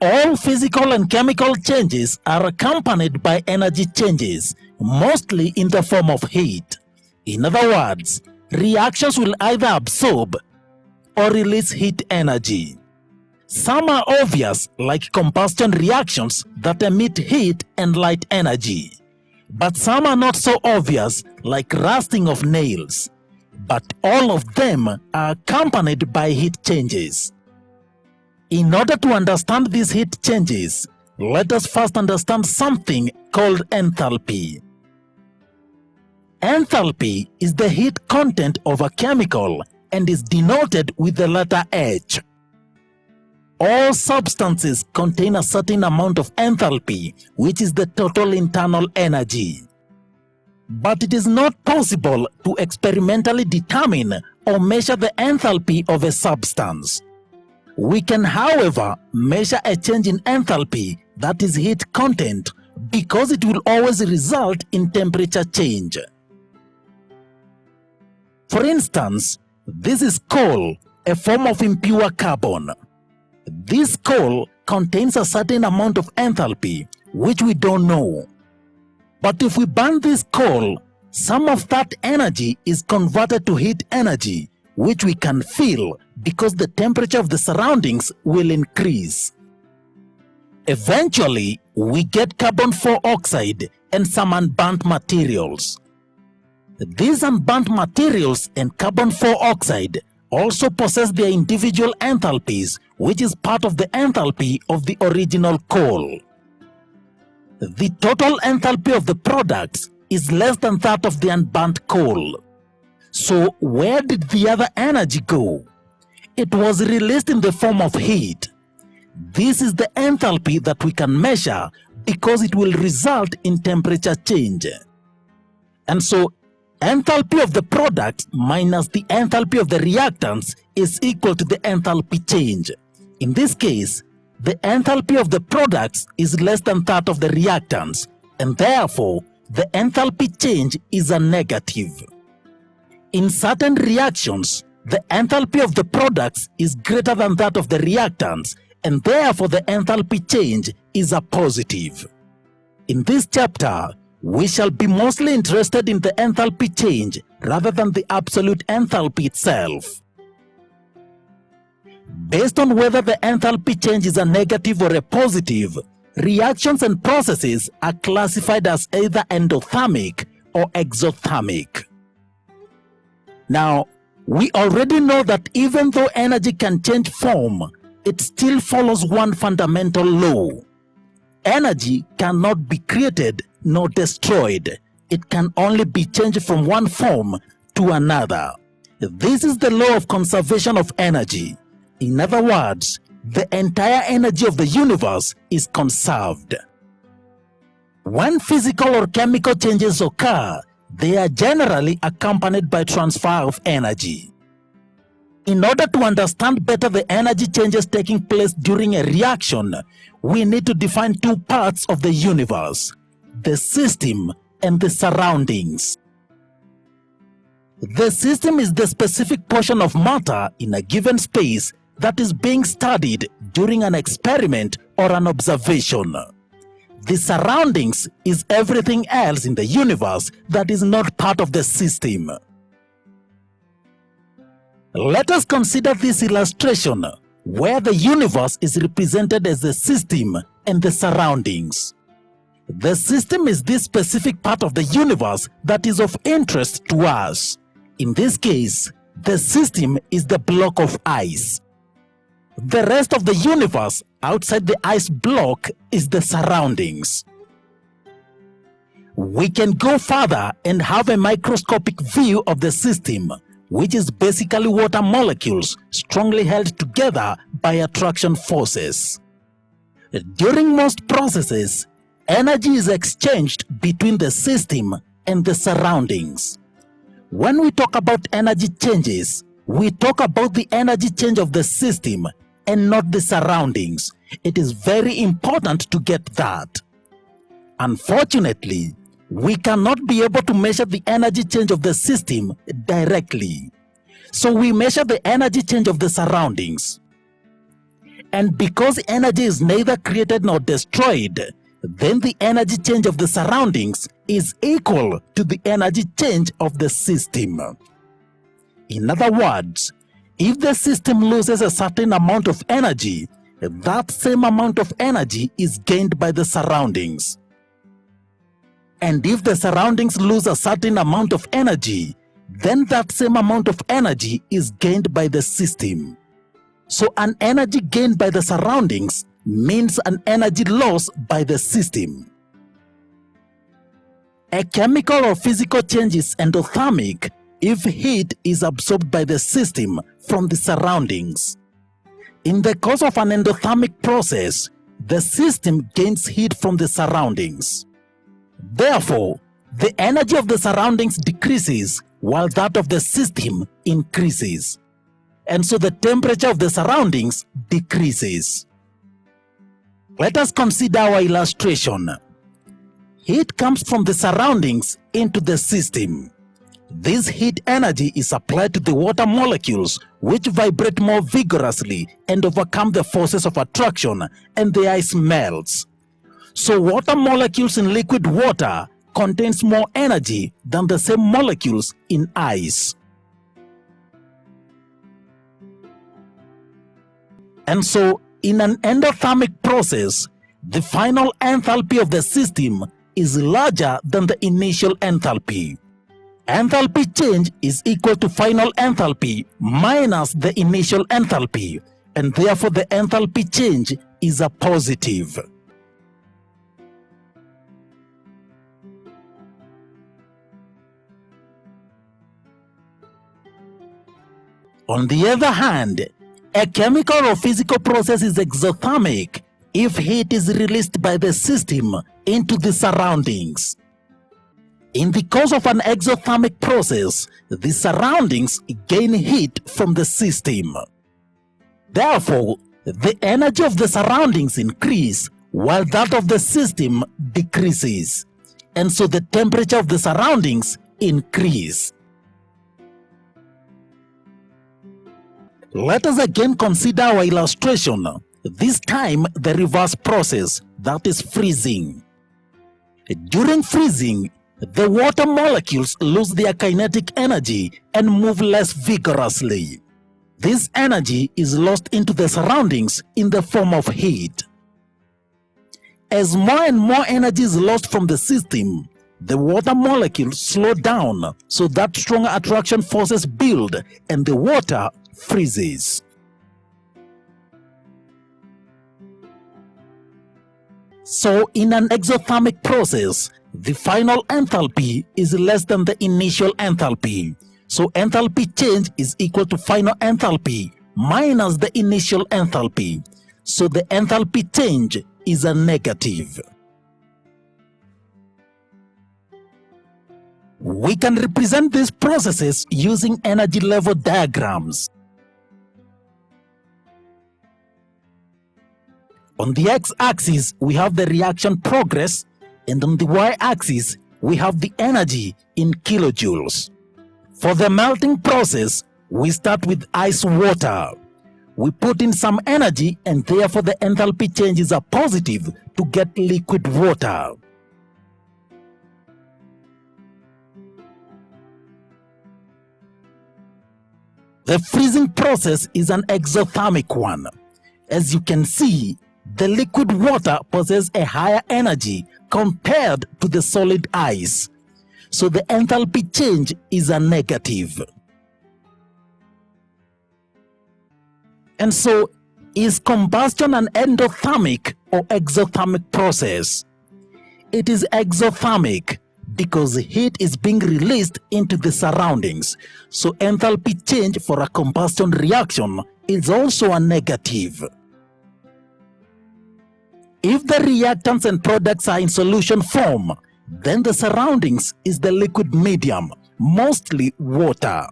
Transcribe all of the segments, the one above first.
All physical and chemical changes are accompanied by energy changes, mostly in the form of heat. In other words, reactions will either absorb or release heat energy. Some are obvious, like combustion reactions that emit heat and light energy. But some are not so obvious, like rusting of nails. But all of them are accompanied by heat changes. In order to understand these heat changes, let us first understand something called enthalpy. Enthalpy is the heat content of a chemical and is denoted with the letter H. All substances contain a certain amount of enthalpy, which is the total internal energy. But it is not possible to experimentally determine or measure the enthalpy of a substance. We can, however, measure a change in enthalpy, that is heat content, because it will always result in temperature change. For instance, this is coal, a form of impure carbon. This coal contains a certain amount of enthalpy, which we don't know. But if we burn this coal, some of that energy is converted to heat energy, which we can feel because the temperature of the surroundings will increase. Eventually, we get carbon dioxide and some unburnt materials. These unburnt materials and carbon dioxide also possess their individual enthalpies, which is part of the enthalpy of the original coal. The total enthalpy of the products is less than that of the unburnt coal. So where did the other energy go? It was released in the form of heat. This is the enthalpy that we can measure because it will result in temperature change. And so enthalpy of the product minus the enthalpy of the reactants is equal to the enthalpy change. In this case, the enthalpy of the products is less than that of the reactants, and therefore the enthalpy change is a negative. In certain reactions, the enthalpy of the products is greater than that of the reactants, and therefore the enthalpy change is a positive. In this chapter, we shall be mostly interested in the enthalpy change rather than the absolute enthalpy itself. Based on whether the enthalpy change is a negative or a positive, reactions and processes are classified as either endothermic or exothermic. Now, we already know that even though energy can change form, it still follows one fundamental law. Energy cannot be created nor destroyed. It can only be changed from one form to another. This is the law of conservation of energy. In other words, the entire energy of the universe is conserved. When physical or chemical changes occur, they are generally accompanied by transfer of energy. In order to understand better the energy changes taking place during a reaction, we need to define two parts of the universe: the system and the surroundings. The system is the specific portion of matter in a given space that is being studied during an experiment or an observation. The surroundings is everything else in the universe that is not part of the system. Let us consider this illustration where the universe is represented as the system and the surroundings. The system is this specific part of the universe that is of interest to us. In this case, the system is the block of ice. The rest of the universe outside the ice block is the surroundings. We can go further and have a microscopic view of the system, which is basically water molecules strongly held together by attraction forces. During most processes, energy is exchanged between the system and the surroundings. When we talk about energy changes, we talk about the energy change of the system and not the surroundings. It is very important to get that. Unfortunately, we cannot be able to measure the energy change of the system directly. So we measure the energy change of the surroundings. And because energy is neither created nor destroyed, then the energy change of the surroundings is equal to the energy change of the system. In other words, if the system loses a certain amount of energy, that same amount of energy is gained by the surroundings. And if the surroundings lose a certain amount of energy, then that same amount of energy is gained by the system. So an energy gained by the surroundings means an energy loss by the system. A chemical or physical change is endothermic if heat is absorbed by the system from the surroundings. In the course of an endothermic process, the system gains heat from the surroundings. Therefore, the energy of the surroundings decreases while that of the system increases. And so the temperature of the surroundings decreases. Let us consider our illustration. Heat comes from the surroundings into the system. This heat energy is applied to the water molecules, which vibrate more vigorously and overcome the forces of attraction, and the ice melts. So water molecules in liquid water contains more energy than the same molecules in ice. And so, in an endothermic process, the final enthalpy of the system is larger than the initial enthalpy. Enthalpy change is equal to final enthalpy minus the initial enthalpy, and therefore the enthalpy change is a positive. On the other hand, a chemical or physical process is exothermic if heat is released by the system into the surroundings. In the course of an exothermic process, the surroundings gain heat from the system. Therefore, the energy of the surroundings increases while that of the system decreases, and so the temperature of the surroundings increases. Let us again consider our illustration, this time the reverse process, that is freezing. During freezing, the water molecules lose their kinetic energy and move less vigorously. This energy is lost into the surroundings in the form of heat. As more and more energy is lost from the system, the water molecules slow down so that stronger attraction forces build and the water freezes. So in an exothermic process, the final enthalpy is less than the initial enthalpy. So enthalpy change is equal to final enthalpy minus the initial enthalpy. So the enthalpy change is a negative. We can represent these processes using energy level diagrams. On the x-axis, we have the reaction progress, and on the y-axis, we have the energy in kilojoules. For the melting process, we start with ice water. We put in some energy, and therefore the enthalpy change is a positive to get liquid water. The freezing process is an exothermic one. As you can see, the liquid water possesses a higher energy compared to the solid ice. So the enthalpy change is a negative. And so, is combustion an endothermic or exothermic process? It is exothermic because heat is being released into the surroundings. So enthalpy change for a combustion reaction is also a negative. If the reactants and products are in solution form, then the surroundings is the liquid medium, mostly water.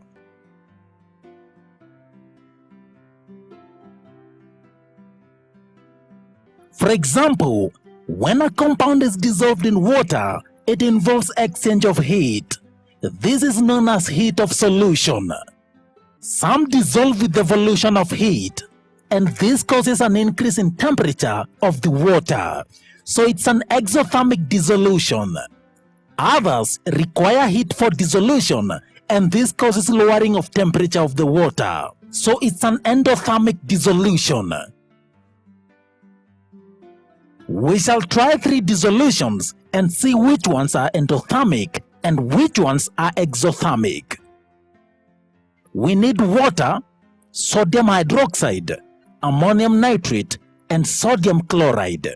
For example, when a compound is dissolved in water, it involves exchange of heat. This is known as heat of solution. Some dissolve with the evolution of heat, and this causes an increase in temperature of the water. So it's an exothermic dissolution. Others require heat for dissolution, and this causes lowering of temperature of the water. So it's an endothermic dissolution. We shall try 3 dissolutions and see which ones are endothermic and which ones are exothermic. We need water, sodium hydroxide, ammonium nitrate, and sodium chloride.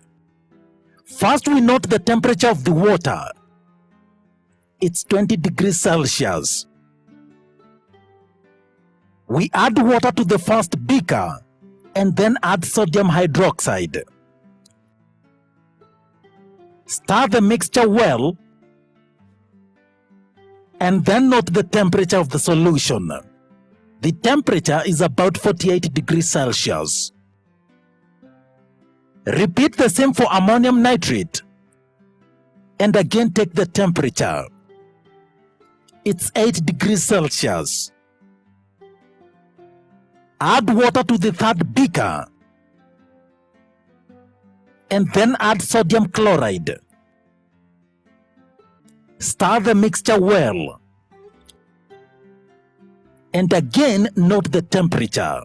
First, we note the temperature of the water. It's 20 degrees Celsius. We add water to the first beaker and then add sodium hydroxide. Stir the mixture well and then note the temperature of the solution. The temperature is about 48 degrees Celsius. Repeat the same for ammonium nitrate and again take the temperature. It's 8 degrees Celsius. Add water to the third beaker and then add sodium chloride. Stir the mixture well and again note the temperature.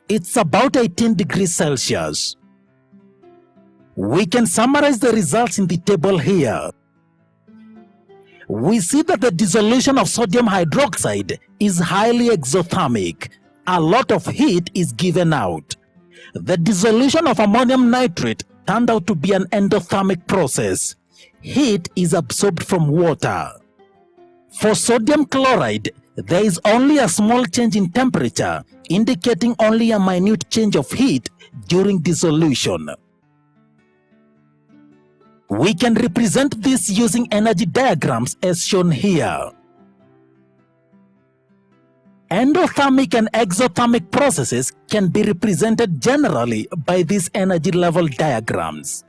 It's about 18 degrees Celsius. We can summarize the results in the table here. We see that the dissolution of sodium hydroxide is highly exothermic. A lot of heat is given out. The dissolution of ammonium nitrate turned out to be an endothermic process. Heat is absorbed from water. For sodium chloride, there is only a small change in temperature, indicating only a minute change of heat during dissolution. We can represent this using energy diagrams as shown here. Endothermic and exothermic processes can be represented generally by these energy level diagrams.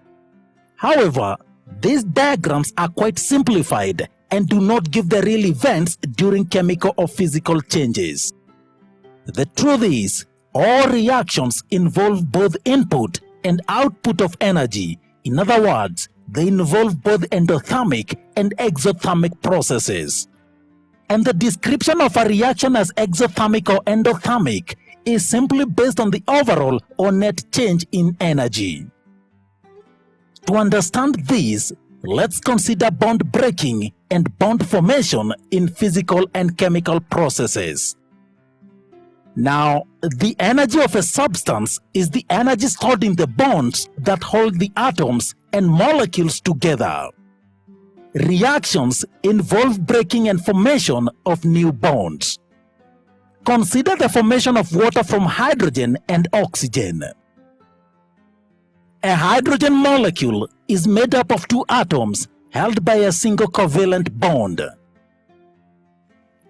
However, these diagrams are quite simplified and do not give the real events during chemical or physical changes. The truth is, all reactions involve both input and output of energy. In other words, they involve both endothermic and exothermic processes. And the description of a reaction as exothermic or endothermic is simply based on the overall or net change in energy. To understand this, let's consider bond breaking and bond formation in physical and chemical processes. Now, the energy of a substance is the energy stored in the bonds that hold the atoms and molecules together. Reactions involve breaking and formation of new bonds. Consider the formation of water from hydrogen and oxygen. A hydrogen molecule is made up of 2 atoms held by a single covalent bond.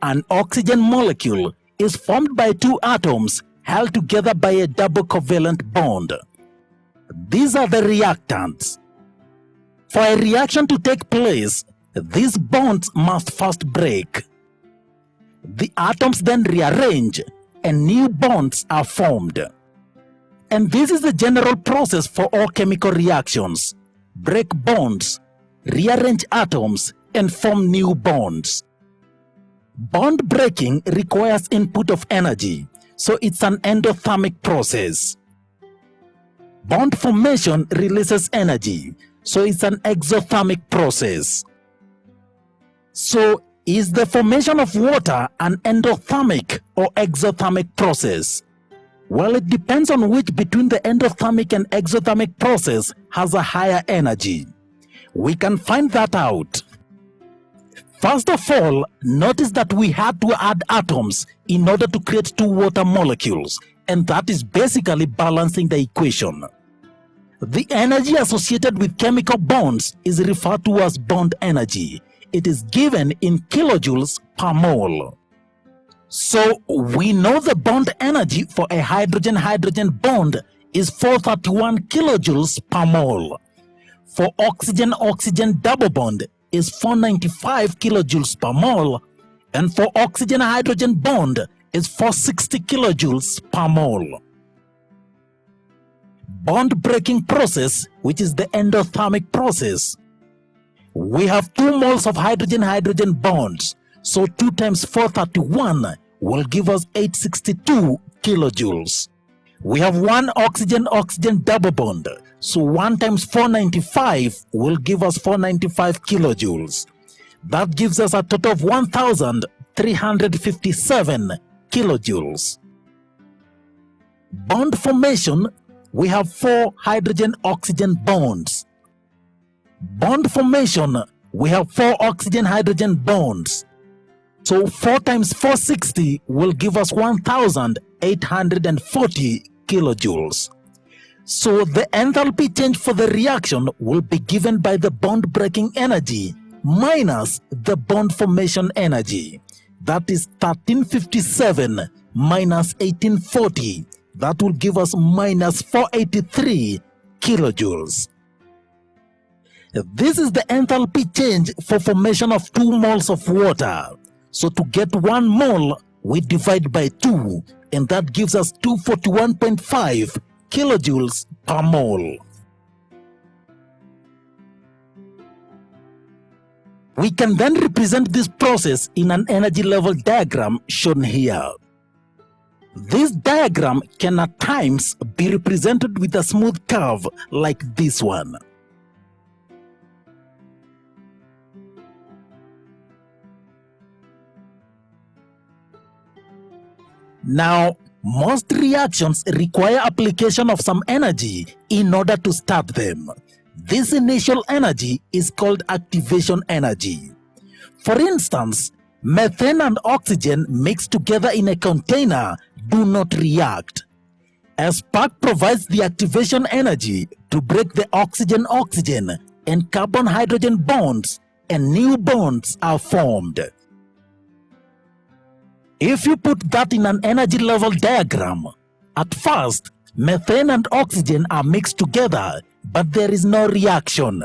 An oxygen molecule is formed by 2 atoms held together by a double covalent bond. These are the reactants. For a reaction to take place, these bonds must first break. The atoms then rearrange and new bonds are formed. And this is the general process for all chemical reactions. Break bonds, rearrange atoms, and form new bonds. Bond breaking requires input of energy, so it's an endothermic process. Bond formation releases energy, so it's an exothermic process. So, is the formation of water an endothermic or exothermic process? Well, it depends on which between the endothermic and exothermic process has a higher energy. We can find that out. First of all, notice that we had to add atoms in order to create 2 water molecules, and that is basically balancing the equation. The energy associated with chemical bonds is referred to as bond energy. It is given in kilojoules per mole. So we know the bond energy for a hydrogen-hydrogen bond is 431 kilojoules per mole. For oxygen-oxygen double bond is 495 kilojoules per mole, and for oxygen-hydrogen bond is 460 kilojoules per mole. Bond breaking process, which is the endothermic process. We have 2 moles of hydrogen-hydrogen bonds, so 2 times 431 will give us 862 kilojoules. We have 1 oxygen-oxygen double bond, so 1 times 495 will give us 495 kilojoules. That gives us a total of 1,357 kilojoules. Bond formation, we have 4 hydrogen-oxygen bonds. Bond formation, we have 4 oxygen-hydrogen bonds. So 4 times 460 will give us 1,840 kilojoules. So the enthalpy change for the reaction will be given by the bond breaking energy minus the bond formation energy. That is 1357 minus 1840. That will give us minus 483 kilojoules. This is the enthalpy change for formation of 2 moles of water. So to get 1 mole, we divide by 2, and that gives us 241.5 kilojoules per mole. We can then represent this process in an energy level diagram shown here. This diagram can at times be represented with a smooth curve like this one. Now, most reactions require application of some energy in order to start them. This initial energy is called activation energy. For instance, methane and oxygen mixed together in a container do not react. A spark provides the activation energy to break the oxygen-oxygen and carbon-hydrogen bonds, and new bonds are formed. If you put that in an energy level diagram, at first, methane and oxygen are mixed together, but there is no reaction.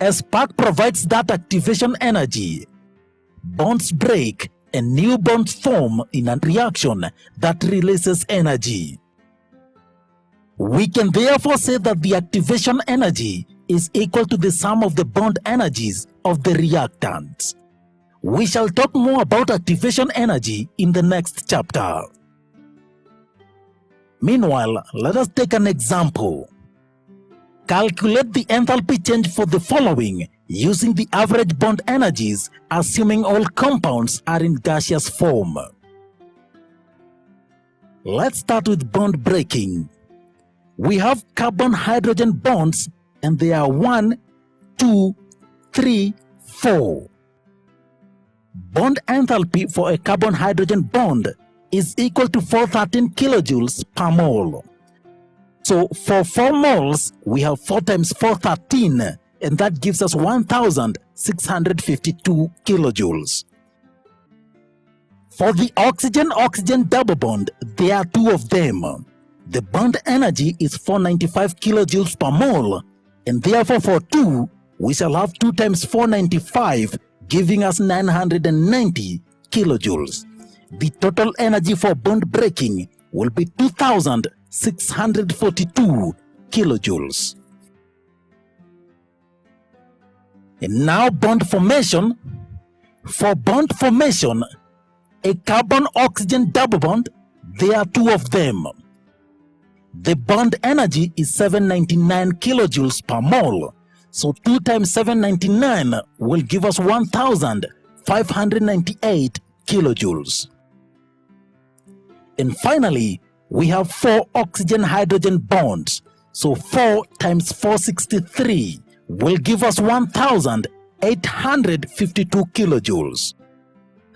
A spark provides that activation energy. Bonds break and new bonds form in a reaction that releases energy. We can therefore say that the activation energy is equal to the sum of the bond energies of the reactants. We shall talk more about activation energy in the next chapter. Meanwhile, let us take an example. Calculate the enthalpy change for the following using the average bond energies, assuming all compounds are in gaseous form. Let's start with bond breaking. We have carbon-hydrogen bonds, and they are 1, 2, 3, 4. Bond enthalpy for a carbon-hydrogen bond is equal to 413 kilojoules per mole. So for 4 moles, we have 4 times 413, and that gives us 1,652 kilojoules. For the oxygen-oxygen double bond, there are 2 of them. The bond energy is 495 kilojoules per mole, and therefore for 2, we shall have 2 times 495, giving us 990 kilojoules. The total energy for bond breaking will be 2,642 kilojoules. And now bond formation. For bond formation, a carbon-oxygen double bond, there are 2 of them. The bond energy is 799 kilojoules per mole. So 2 times 799 will give us 1,598 kilojoules. And finally, we have 4 oxygen-hydrogen bonds. So 4 times 463 will give us 1,852 kilojoules.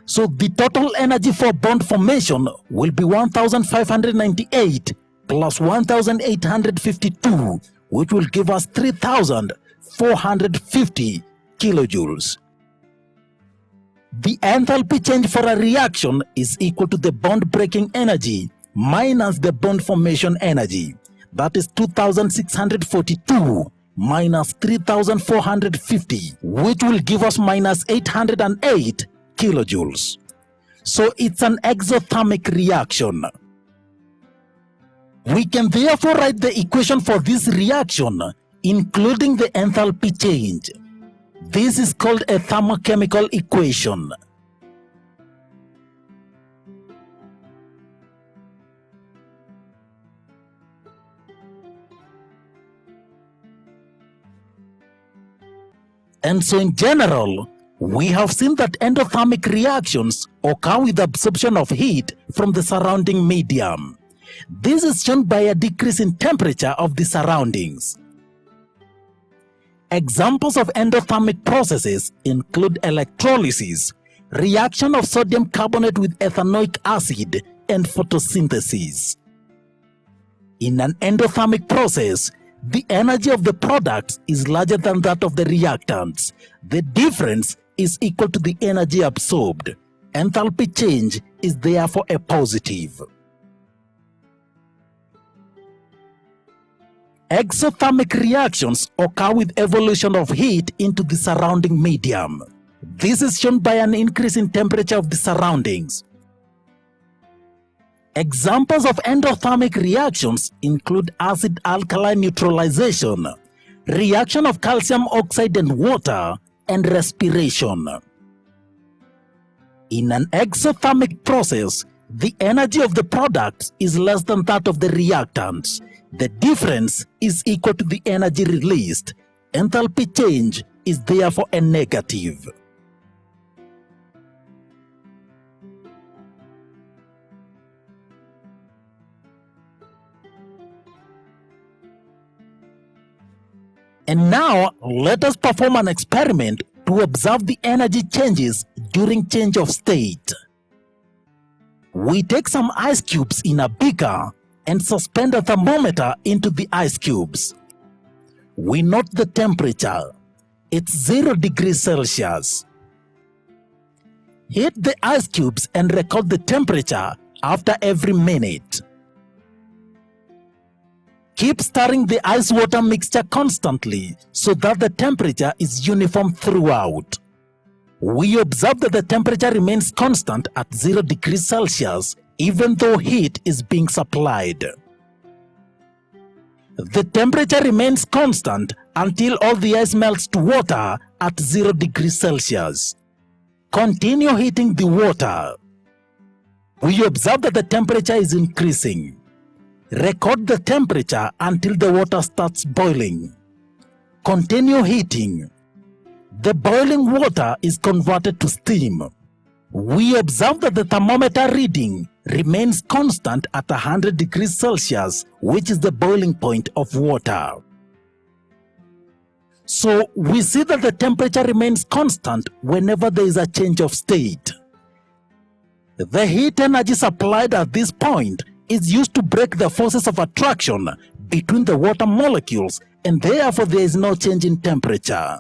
So the total energy for bond formation will be 1,598 plus 1,852, which will give us 3,450 kilojoules. The enthalpy change for a reaction is equal to the bond breaking energy minus the bond formation energy. That is 2,642 minus 3,450, which will give us minus 808 kilojoules. so it's an exothermic reaction. We can therefore write the equation for this reaction, including the enthalpy change. This is called a thermochemical equation. And so in general, we have seen that endothermic reactions occur with absorption of heat from the surrounding medium. This is shown by a decrease in temperature of the surroundings. Examples of endothermic processes include electrolysis, reaction of sodium carbonate with ethanoic acid, and photosynthesis. In an endothermic process, the energy of the products is larger than that of the reactants. The difference is equal to the energy absorbed. Enthalpy change is therefore a positive. Exothermic reactions occur with evolution of heat into the surrounding medium. This is shown by an increase in temperature of the surroundings. Examples of endothermic reactions include acid-alkali neutralization, reaction of calcium oxide and water, and respiration. In an exothermic process, the energy of the products is less than that of the reactants. The difference is equal to the energy released. Enthalpy change is therefore a negative. And now, let us perform an experiment to observe the energy changes during change of state. We take some ice cubes in a beaker and suspend a thermometer into the ice cubes. We note the temperature. It's 0 degrees Celsius. Heat the ice cubes and record the temperature after every minute. Keep stirring the ice-water mixture constantly so that the temperature is uniform throughout. We observe that the temperature remains constant at 0 degrees Celsius even though heat is being supplied. The temperature remains constant until all the ice melts to water at 0 degrees Celsius. Continue heating the water. We observe that the temperature is increasing. Record the temperature until the water starts boiling. Continue heating. The boiling water is converted to steam. We observe that the thermometer reading remains constant at 100 degrees Celsius, which is the boiling point of water. So we see that the temperature remains constant whenever there is a change of state. The heat energy supplied at this point is used to break the forces of attraction between the water molecules, and therefore there is no change in temperature.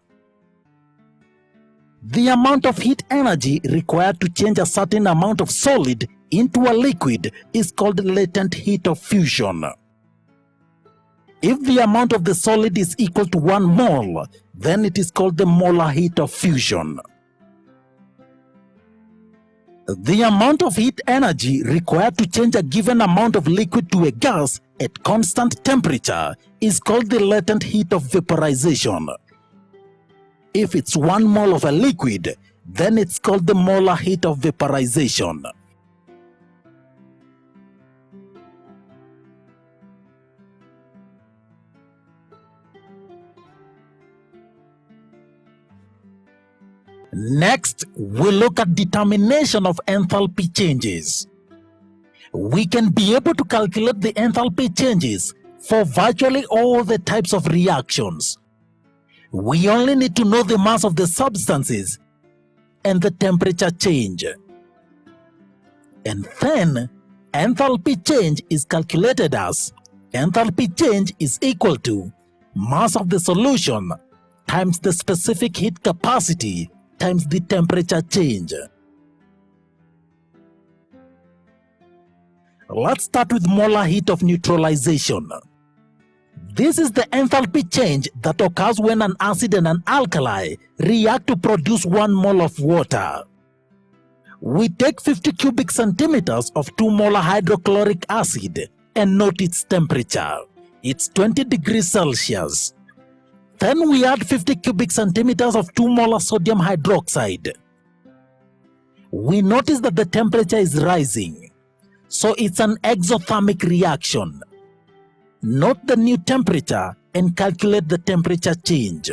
The amount of heat energy required to change a certain amount of solid into a liquid is called latent heat of fusion. If the amount of the solid is equal to 1 mole, then it is called the molar heat of fusion. The amount of heat energy required to change a given amount of liquid to a gas at constant temperature is called the latent heat of vaporization. If it's 1 mole of a liquid, then it's called the molar heat of vaporization. Next, we look at determination of enthalpy changes. We can be able to calculate the enthalpy changes for virtually all the types of reactions. We only need to know the mass of the substances and the temperature change. And then, enthalpy change is calculated as enthalpy change is equal to mass of the solution times the specific heat capacity times the temperature change. Let's start with molar heat of neutralization. This is the enthalpy change that occurs when an acid and an alkali react to produce 1 mole of water. We take 50 cubic centimeters of 2 molar hydrochloric acid and note its temperature. It's 20 degrees Celsius. Then we add 50 cubic centimeters of 2 molar sodium hydroxide. We notice that the temperature is rising, so it's an exothermic reaction. Note the new temperature and calculate the temperature change.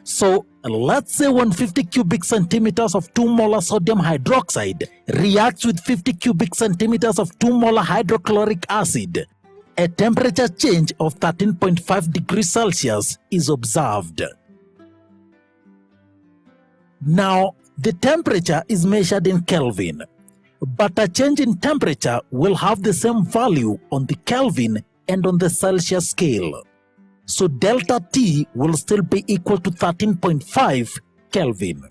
So let's say when 50 cubic centimeters of 2 molar sodium hydroxide reacts with 50 cubic centimeters of 2 molar hydrochloric acid, a temperature change of 13.5 degrees Celsius is observed. Now, the temperature is measured in Kelvin, but a change in temperature will have the same value on the Kelvin and on the Celsius scale. So delta T will still be equal to 13.5 Kelvin.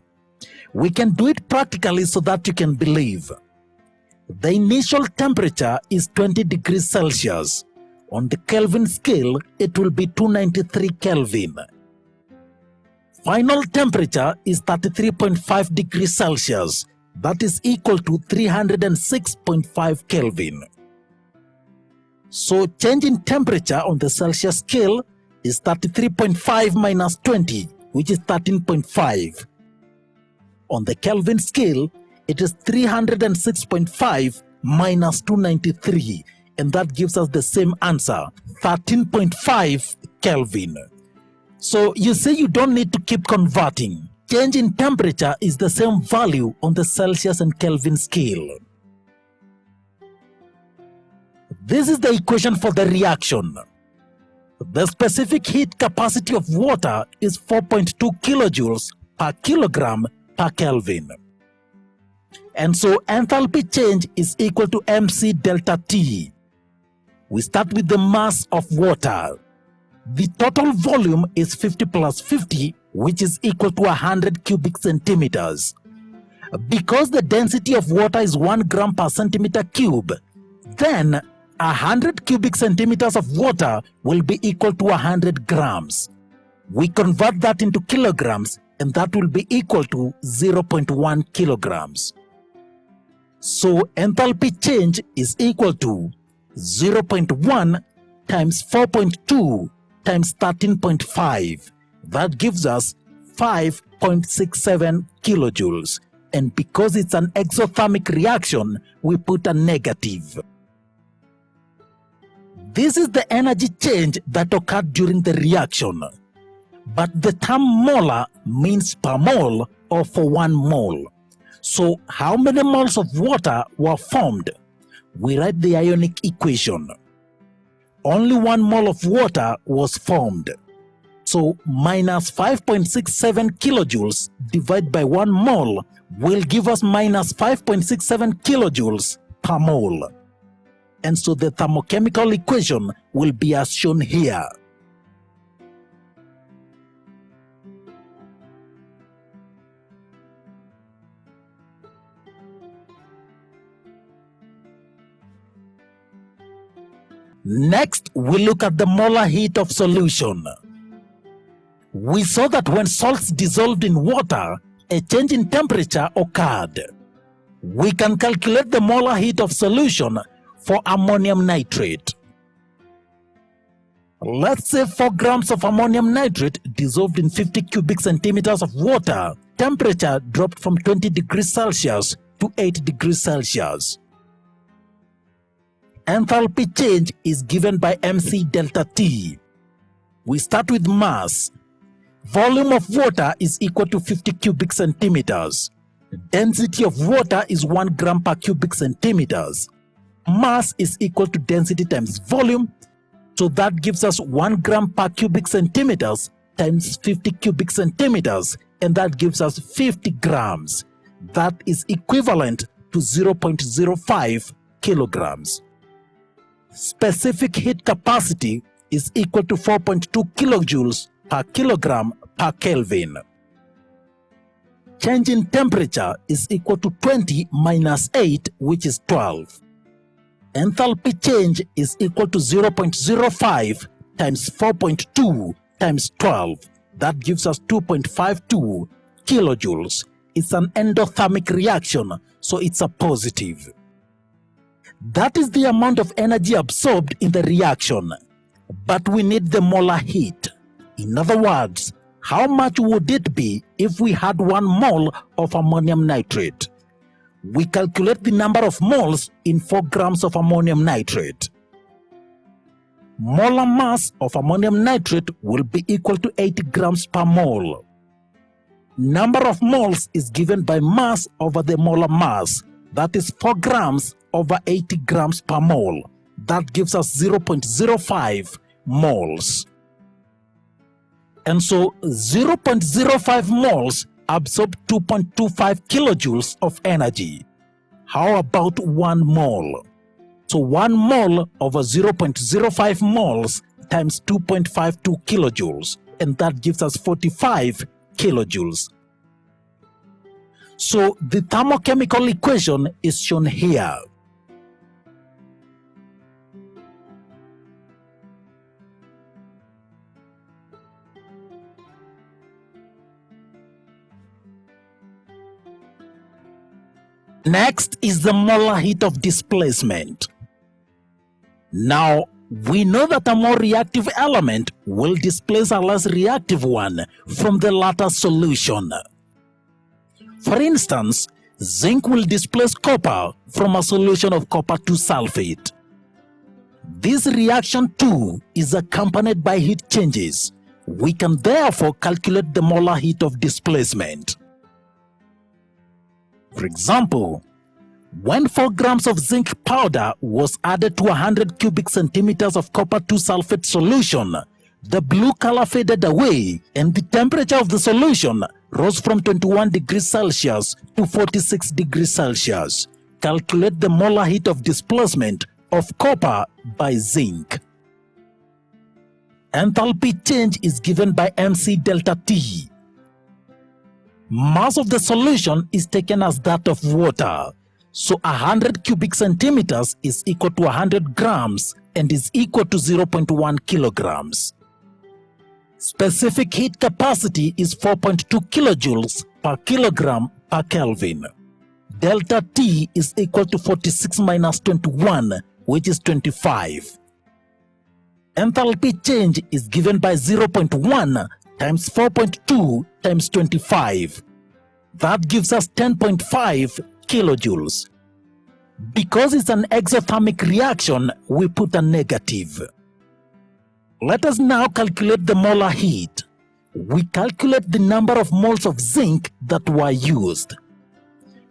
We can do it practically so that you can believe. The initial temperature is 20 degrees Celsius. On the Kelvin scale, it will be 293 Kelvin. Final temperature is 33.5 degrees Celsius. That is equal to 306.5 Kelvin. So change in temperature on the Celsius scale is 33.5 minus 20, which is 13.5. On the Kelvin scale, it is 306.5 minus 293, and that gives us the same answer, 13.5 Kelvin. So you see, you don't need to keep converting. Change in temperature is the same value on the Celsius and Kelvin scale. This is the equation for the reaction. The specific heat capacity of water is 4.2 kilojoules per kilogram per Kelvin. And so enthalpy change is equal to mc delta T. We start with the mass of water. The total volume is 50 plus 50, which is equal to 100 cubic centimeters. Because the density of water is 1 gram per centimeter cube, then 100 cubic centimeters of water will be equal to 100 grams. We convert that into kilograms, and that will be equal to 0.1 kilograms. So enthalpy change is equal to 0.1 times 4.2 times 13.5. That gives us 5.67 kilojoules. And because it's an exothermic reaction, we put a negative. This is the energy change that occurred during the reaction. But the term molar means per mole or for 1 mole. So how many moles of water were formed? We write the ionic equation. Only 1 mole of water was formed. So minus 5.67 kilojoules divided by 1 mole will give us minus 5.67 kilojoules per mole. And so the thermochemical equation will be as shown here. Next, we look at the molar heat of solution. We saw that when salts dissolved in water, a change in temperature occurred. We can calculate the molar heat of solution for ammonium nitrate. Let's say 4 grams of ammonium nitrate dissolved in 50 cubic centimeters of water. Temperature dropped from 20 degrees Celsius to 8 degrees Celsius. Enthalpy change is given by mc delta T. We start with mass. Volume of water is equal to 50 cubic centimeters. Density of water is 1 gram per cubic centimeters. Mass is equal to density times volume, so that gives us 1 gram per cubic centimeters times 50 cubic centimeters, and that gives us 50 grams. That is equivalent to 0.05 kilograms. Specific heat capacity is equal to 4.2 kilojoules per kilogram per Kelvin. Change in temperature is equal to 20 minus 8, which is 12. Enthalpy change is equal to 0.05 times 4.2 times 12. That gives us 2.52 kilojoules. it's an endothermic reaction, so it's a positive. That is the amount of energy absorbed in the reaction. But we need the molar heat. In other words, how much would it be if we had 1 mole of ammonium nitrate? We calculate the number of moles in 4 grams of ammonium nitrate. Molar mass of ammonium nitrate will be equal to 80 grams per mole. Number of moles is given by mass over the molar mass. That is 4 grams over 80 grams per mole. That gives us 0.05 moles. And so 0.05 moles absorb 2.25 kilojoules of energy. How about 1 mole? So 1 mole over 0.05 moles times 2.52 kilojoules, and that gives us 45 kilojoules. So the thermochemical equation is shown here. Next is the molar heat of displacement. Now, we know that a more reactive element will displace a less reactive one from the latter solution. For instance, zinc will displace copper from a solution of copper 2 sulfate. This reaction too is accompanied by heat changes. We can therefore calculate the molar heat of displacement. For example, when 4 grams of zinc powder was added to 100 cubic centimeters of copper 2 sulfate solution, the blue color faded away and the temperature of the solution rose from 21 degrees Celsius to 46 degrees Celsius. Calculate the molar heat of displacement of copper by zinc. Enthalpy change is given by mc delta T. Mass of the solution is taken as that of water. So 100 cubic centimeters is equal to 100 grams and is equal to 0.1 kilograms. Specific heat capacity is 4.2 kilojoules per kilogram per Kelvin. Delta T is equal to 46 minus 21, which is 25. Enthalpy change is given by 0.1 times 4.2 times 25. That gives us 10.5 kilojoules. Because it's an exothermic reaction, we put a negative. Let us now calculate the molar heat. We calculate the number of moles of zinc that were used.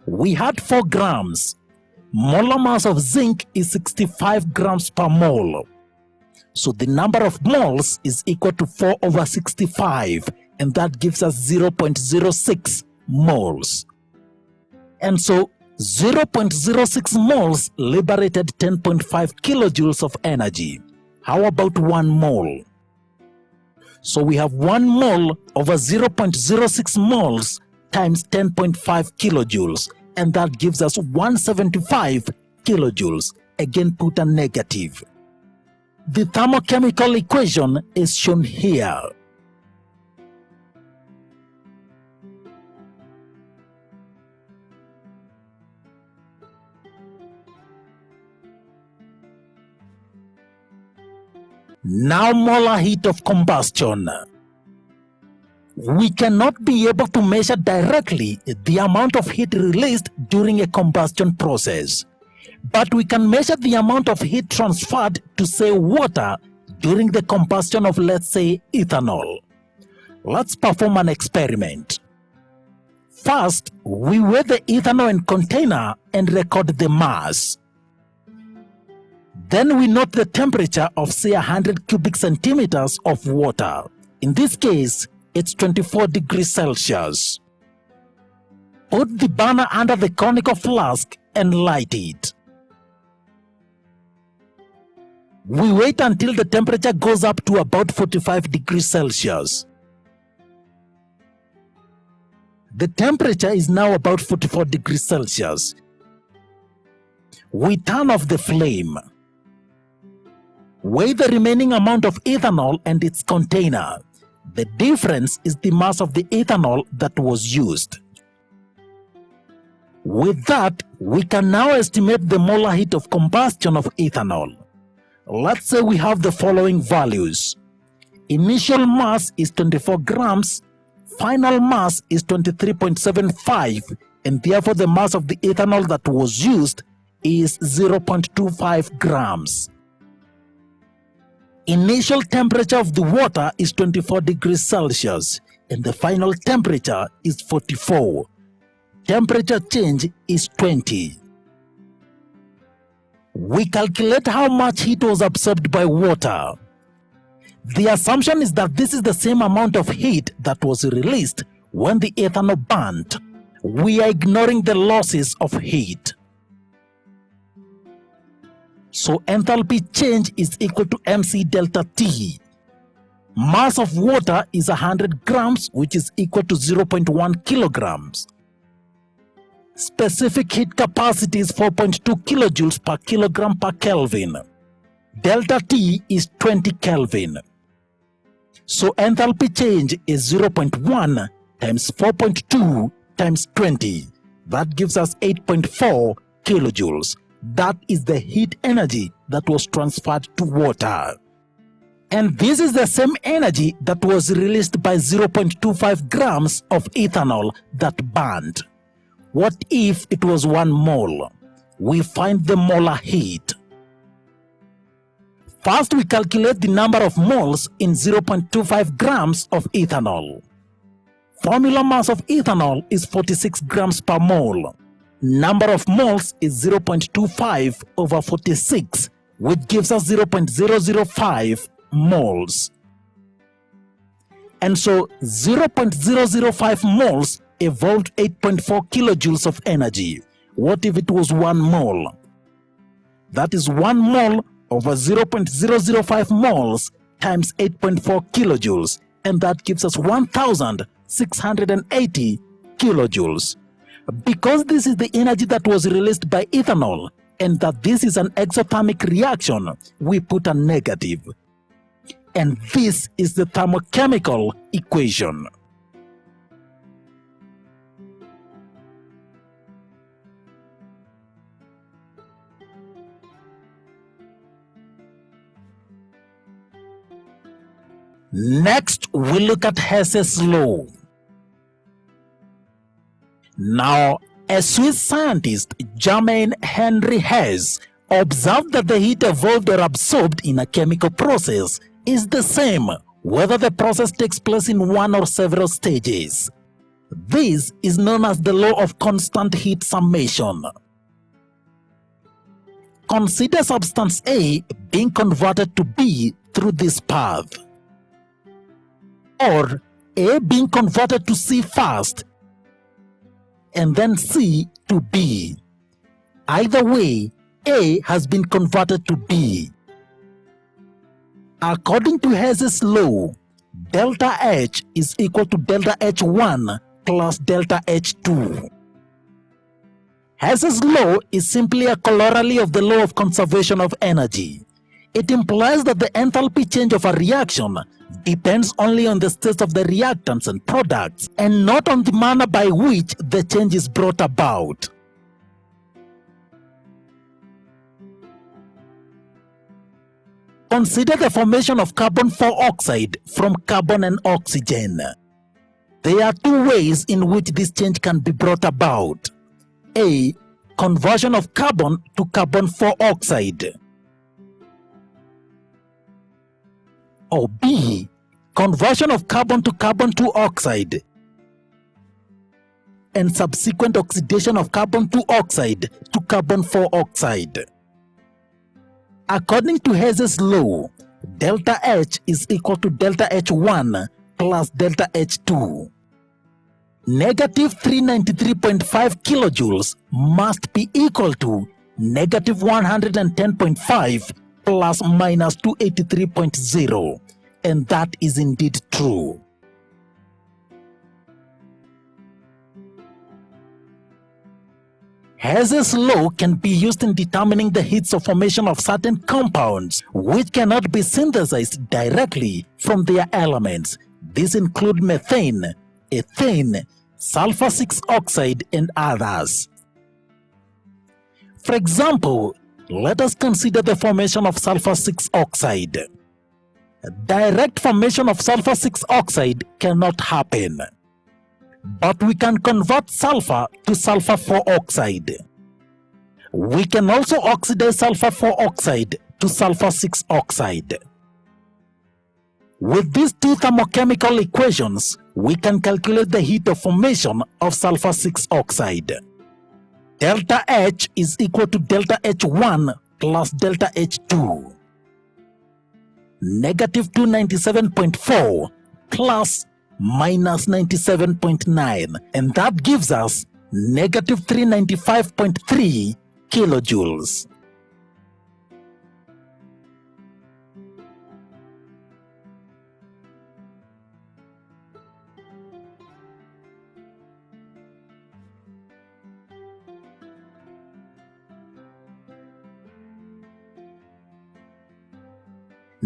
We had 4 grams. Molar mass of zinc is 65 grams per mole. So the number of moles is equal to 4 over 65, and that gives us 0.06 moles. And so 0.06 moles liberated 10.5 kilojoules of energy. How about 1 mole? So we have 1 mole over 0.06 moles times 10.5 kilojoules, and that gives us 175 kilojoules. Again, put a negative. The thermochemical equation is shown here. Now molar heat of combustion. We cannot be able to measure directly the amount of heat released during a combustion process, but we can measure the amount of heat transferred to, say, water during the combustion of, let's say, ethanol. Let's perform an experiment. First, we weigh the ethanol in container and record the mass. Then we note the temperature of, say, 100 cubic centimeters of water. In this case, it's 24 degrees Celsius. Put the burner under the conical flask and light it. We wait until the temperature goes up to about 45 degrees Celsius. The temperature is now about 44 degrees Celsius. We turn off the flame. Weigh the remaining amount of ethanol and its container. The difference is the mass of the ethanol that was used. With that, we can now estimate the molar heat of combustion of ethanol. Let's say we have the following values. Initial mass is 24 grams, final mass is 23.75, and therefore the mass of the ethanol that was used is 0.25 grams. Initial temperature of the water is 24 degrees Celsius, and the final temperature is 44. Temperature change is 20. We calculate how much heat was absorbed by water. The assumption is that this is the same amount of heat that was released when the ethanol burnt. We are ignoring the losses of heat. So enthalpy change is equal to mc delta T. Mass of water is 100 grams, which is equal to 0.1 kilograms. Specific heat capacity is 4.2 kilojoules per kilogram per Kelvin. Delta T is 20 Kelvin. So enthalpy change is 0.1 times 4.2 times 20. That gives us 8.4 kilojoules. That is the heat energy that was transferred to water. And this is the same energy that was released by 0.25 grams of ethanol that burned. What if it was 1 mole? We find the molar heat. First, we calculate the number of moles in 0.25 grams of ethanol. Formula mass of ethanol is 46 grams per mole. Number of moles is 0.25 over 46, which gives us 0.005 moles. And so 0.005 moles evolved 8.4 kilojoules of energy. What if it was 1 mole? That is 1 mole over 0.005 moles times 8.4 kilojoules, and that gives us 1,680 kilojoules. Because this is the energy that was released by ethanol, and that this is an exothermic reaction, we put a negative. And this is the thermochemical equation. Next, we look at Hess's law. Now, a Swiss scientist, Germain Henry Hess, observed that the heat evolved or absorbed in a chemical process is the same whether the process takes place in one or several stages. This is known as the law of constant heat summation. Consider substance A being converted to B through this path, or A being converted to C first and then C to B. Either way, A has been converted to B. According to Hess's law, delta H is equal to delta H1 plus delta H2. Hess's law is simply a corollary of the law of conservation of energy. It implies that the enthalpy change of a reaction depends only on the state of the reactants and products, and not on the manner by which the change is brought about. Consider the formation of carbon dioxide from carbon and oxygen. There are two ways in which this change can be brought about. A. Conversion of carbon to carbon dioxide. Or B. Conversion of carbon to carbon dioxide and subsequent oxidation of carbon dioxide to carbon dioxide. According to Hess's law, delta H is equal to delta H1 plus delta H2. Negative 393.5 kilojoules must be equal to negative 110.5 plus minus 283.0, and that is indeed true. Hess's law can be used in determining the heats of formation of certain compounds which cannot be synthesized directly from their elements. These include methane, ethane, sulfur 6 oxide, and others. For example, let us consider the formation of sulfur 6 oxide. Direct formation of sulfur 6 oxide cannot happen, but we can convert sulfur to sulfur 4 oxide. We can also oxidize sulfur 4 oxide to sulfur 6 oxide. With these two thermochemical equations, we can calculate the heat of formation of sulfur 6 oxide. Delta H is equal to delta H1 plus delta H2. Negative 297.4 plus minus 97.9, and that gives us negative 395.3 kilojoules.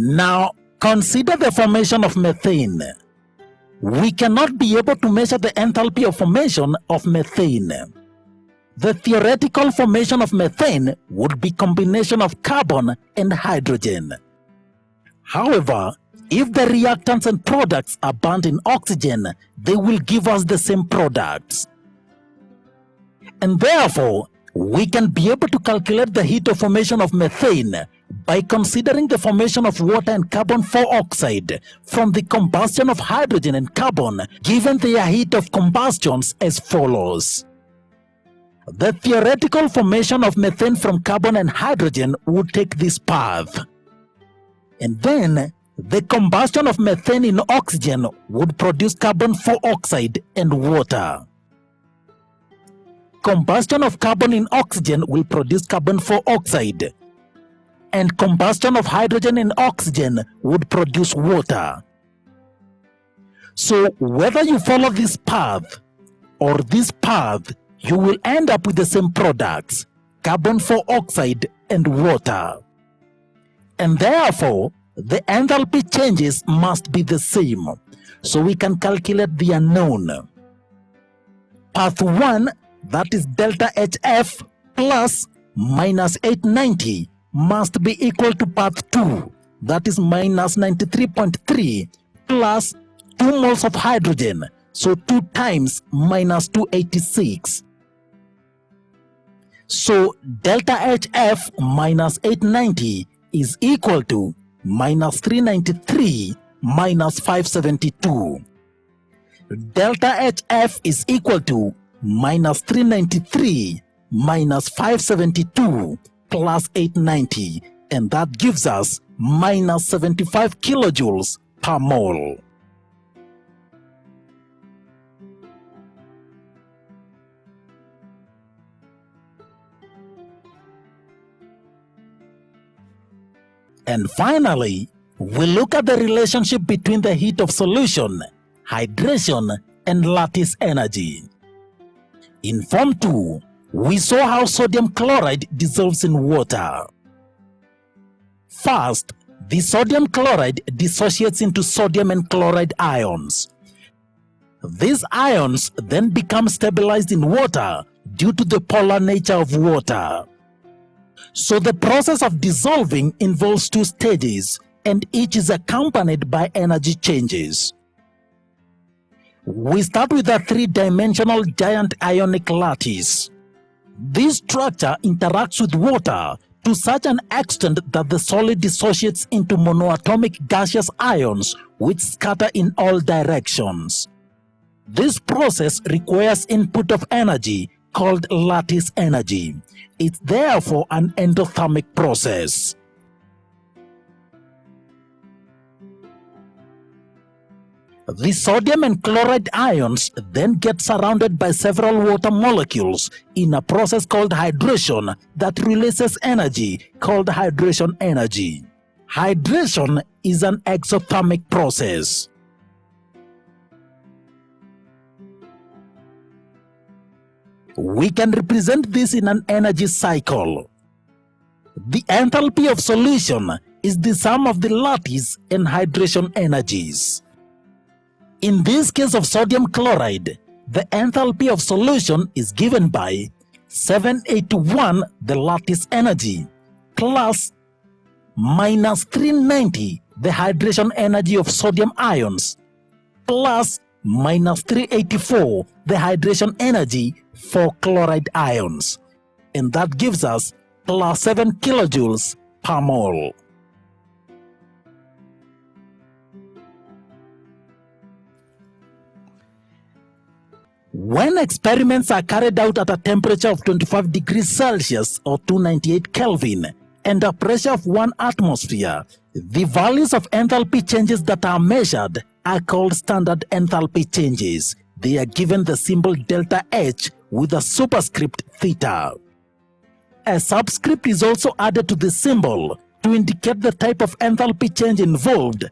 Now, consider the formation of methane. We cannot be able to measure the enthalpy of formation of methane. The theoretical formation of methane would be combination of carbon and hydrogen. However, if the reactants and products are burnt in oxygen, they will give us the same products. And therefore, we can be able to calculate the heat of formation of methane by considering the formation of water and carbon 4 oxide from the combustion of hydrogen and carbon given their heat of combustions as follows. The theoretical formation of methane from carbon and hydrogen would take this path. And then the combustion of methane in oxygen would produce carbon 4 oxide and water. Combustion of carbon in oxygen will produce carbon 4 oxide, and combustion of hydrogen in oxygen would produce water. So whether you follow this path or this path, you will end up with the same products, carbon 4 oxide and water. And therefore, the enthalpy changes must be the same, so we can calculate the unknown. Path 1, that is delta HF plus minus 890, must be equal to path 2, that is minus 93.3 plus 2 moles of hydrogen, so 2 times minus 286. So delta HF minus 890 is equal to minus 393 minus 572. Delta HF is equal to minus 393 minus 572 plus 890, and that gives us minus 75 kilojoules per mole. And finally, we look at the relationship between the heat of solution, hydration, and lattice energy. In Form 2, we saw how sodium chloride dissolves in water. First, the sodium chloride dissociates into sodium and chloride ions. These ions then become stabilized in water due to the polar nature of water. So the process of dissolving involves 2 stages, and each is accompanied by energy changes. We start with a 3-dimensional giant ionic lattice. This structure interacts with water to such an extent that the solid dissociates into monoatomic gaseous ions which scatter in all directions. This process requires input of energy called lattice energy. It's therefore an endothermic process. The sodium and chloride ions then get surrounded by several water molecules in a process called hydration that releases energy called hydration energy. Hydration is an exothermic process. We can represent this in an energy cycle. The enthalpy of solution is the sum of the lattice and hydration energies. In this case of sodium chloride, the enthalpy of solution is given by 781, the lattice energy, plus minus 390, the hydration energy of sodium ions, plus minus 384, the hydration energy for chloride ions. And that gives us plus 7 kilojoules per mole. When experiments are carried out at a temperature of 25 degrees Celsius or 298 Kelvin and a pressure of 1 atmosphere, the values of enthalpy changes that are measured are called standard enthalpy changes. They are given the symbol delta H with a superscript theta. A subscript is also added to the symbol to indicate the type of enthalpy change involved